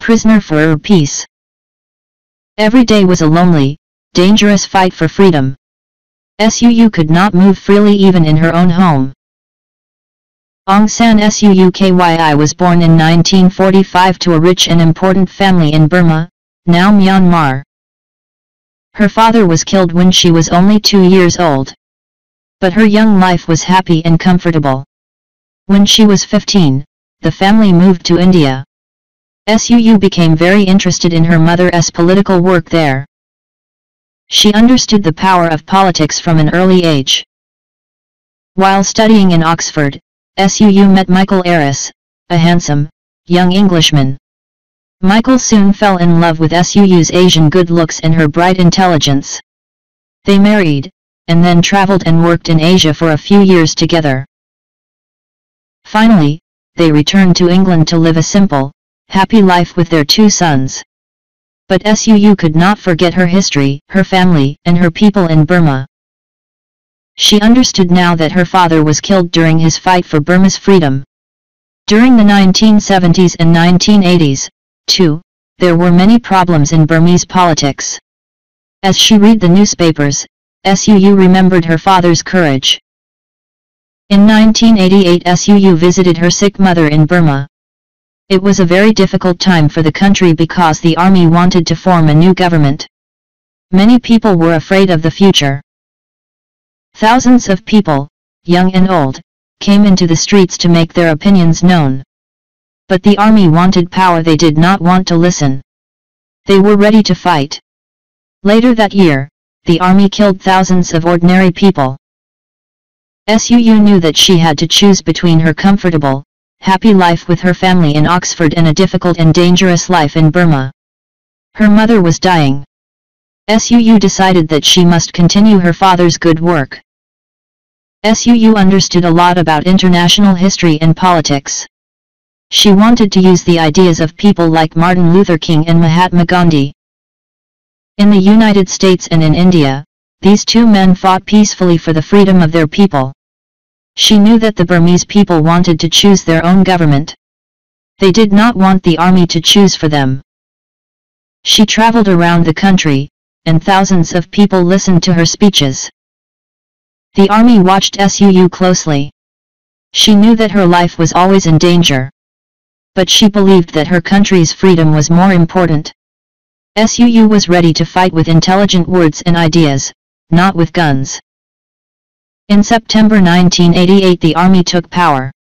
prisoner for peace. Every day was a lonely, dangerous fight for freedom. SUU could not move freely even in her own home. Aung San Suu Kyi was born in 1945 to a rich and important family in Burma, now Myanmar. Her father was killed when she was only 2 years old. But her young life was happy and comfortable. When she was 15, the family moved to India. SUU became very interested in her mother's political work there. She understood the power of politics from an early age. While studying in Oxford, SUU met Michael Eris, a handsome, young Englishman. Michael soon fell in love with SUU's Asian good looks and her bright intelligence. They married, and then traveled and worked in Asia for a few years together. Finally, they returned to England to live a simple, happy life with their 2 sons. But SUU could not forget her history, her family, and her people in Burma. She understood now that her father was killed during his fight for Burma's freedom. During the 1970s and 1980s, too, there were many problems in Burmese politics. As she read the newspapers, SUU remembered her father's courage. In 1988 SUU visited her sick mother in Burma. It was a very difficult time for the country because the army wanted to form a new government. Many people were afraid of the future. Thousands of people, young and old, came into the streets to make their opinions known. But the army wanted power. They did not want to listen. They were ready to fight. Later that year, the army killed thousands of ordinary people. SUU knew that she had to choose between her comfortable, happy life with her family in Oxford and a difficult and dangerous life in Burma. Her mother was dying. SUU decided that she must continue her father's good work. SUU understood a lot about international history and politics. She wanted to use the ideas of people like Martin Luther King and Mahatma Gandhi. In the United States and in India, these 2 men fought peacefully for the freedom of their people. She knew that the Burmese people wanted to choose their own government. They did not want the army to choose for them. She traveled around the country, and thousands of people listened to her speeches. The army watched SUU closely. She knew that her life was always in danger. But she believed that her country's freedom was more important. SUU was ready to fight with intelligent words and ideas, not with guns. In September 1988 the army took power.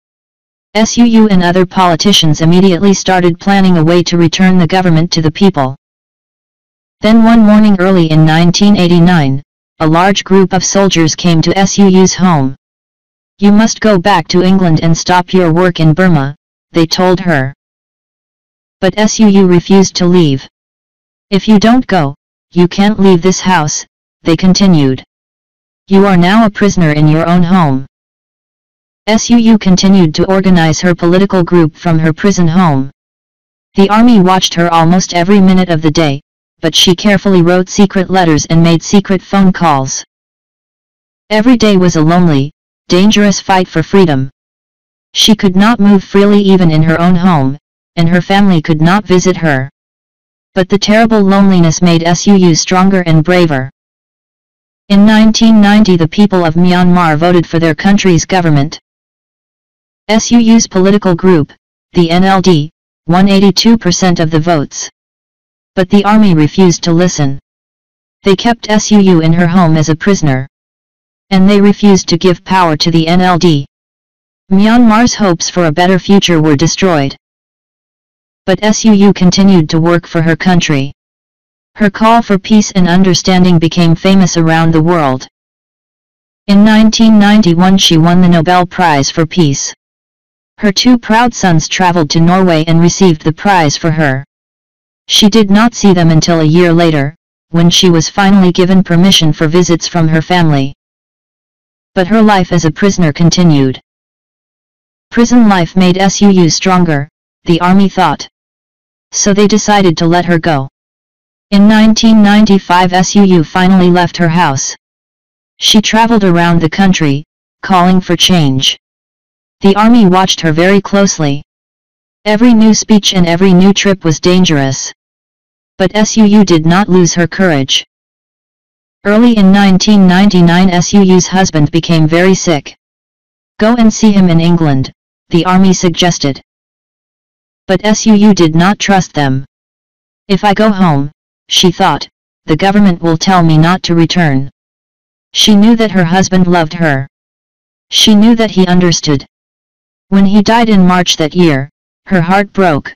SUU and other politicians immediately started planning a way to return the government to the people. Then one morning early in 1989, a large group of soldiers came to SUU's home. "You must go back to England and stop your work in Burma," they told her. But SUU refused to leave. "If you don't go, you can't leave this house," they continued. "You are now a prisoner in your own home." SUU continued to organize her political group from her prison home. The army watched her almost every minute of the day, but she carefully wrote secret letters and made secret phone calls. Every day was a lonely, dangerous fight for freedom. She could not move freely even in her own home, and her family could not visit her. But the terrible loneliness made SUU stronger and braver. In 1990 the people of Myanmar voted for their country's government. SUU's political group, the NLD, won 82% of the votes. But the army refused to listen. They kept SUU in her home as a prisoner. And they refused to give power to the NLD. Myanmar's hopes for a better future were destroyed. But SUU continued to work for her country. Her call for peace and understanding became famous around the world. In 1991 she won the Nobel Prize for Peace. Her 2 proud sons traveled to Norway and received the prize for her. She did not see them until a year later, when she was finally given permission for visits from her family. But her life as a prisoner continued. Prison life made SUU stronger, the army thought. So they decided to let her go. In 1995 SUU finally left her house. She traveled around the country, calling for change. The army watched her very closely. Every new speech and every new trip was dangerous. But SUU did not lose her courage. Early in 1999, SUU's husband became very sick. Go and see him in England, the army suggested. But SUU did not trust them. If I go home, she thought, the government will tell me not to return. She knew that her husband loved her. She knew that he understood. When he died in March that year, her heart broke.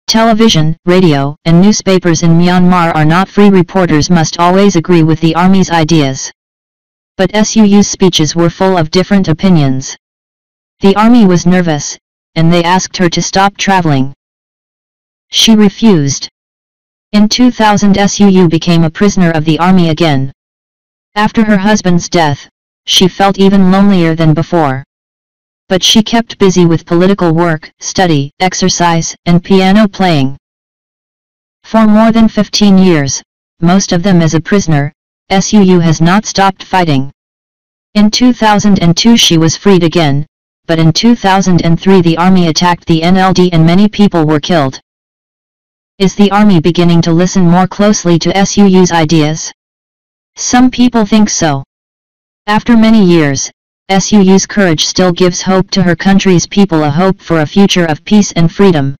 Television, radio, and newspapers in Myanmar are not free. Reporters must always agree with the army's ideas. But SUU's speeches were full of different opinions. The army was nervous, and they asked her to stop traveling. She refused. In 2000, SUU became a prisoner of the army again. After her husband's death, she felt even lonelier than before. But she kept busy with political work, study, exercise, and piano playing. For more than 15 years, most of them as a prisoner, SUU has not stopped fighting. In 2002 she was freed again, but in 2003 the army attacked the NLD and many people were killed. Is the army beginning to listen more closely to SUU's ideas? Some people think so. After many years, SUU's courage still gives hope to her country's people, a hope for a future of peace and freedom.